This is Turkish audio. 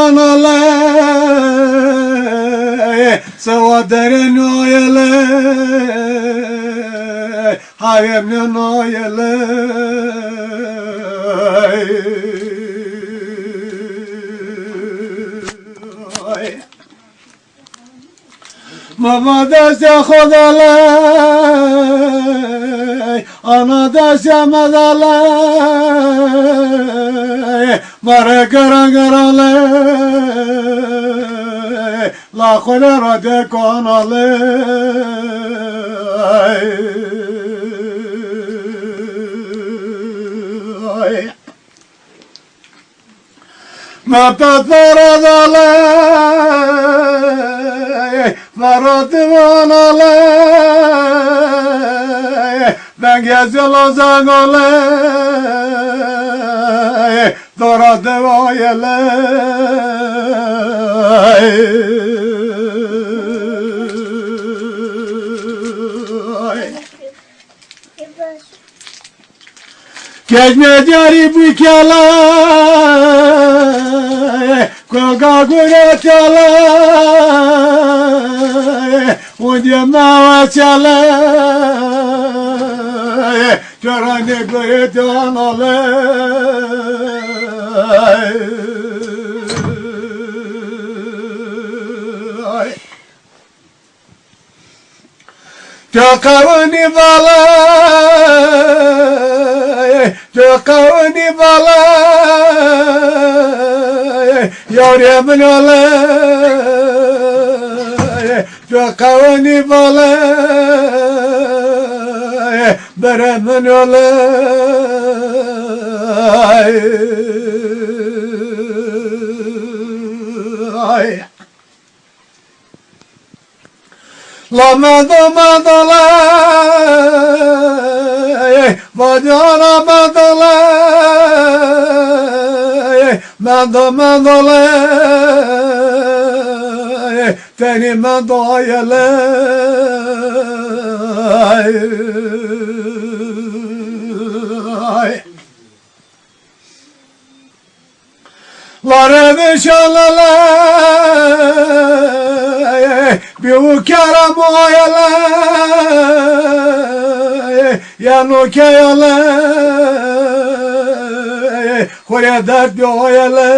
anale Sevaderin oyele Hayemnin oyele Baba dese Khodalay Ana dese Medalay Mare gara garalay La kolera de konalay Mepet varadalay Varadvanalay Ben gezel ozanolay Dora devayelay Geçme diyari bükelay Koga guretelay Udyemna vaçalay Körane guretelalay Tökavuni balay Tökavuni balay Yavremin olay Tökavuni balay Beremin olay Lamadalay Vadalamadalay Madalay Tenime doyalay Lare şalalay Bir kerem oyalay Yanukeyalay Kore dert bir oyalay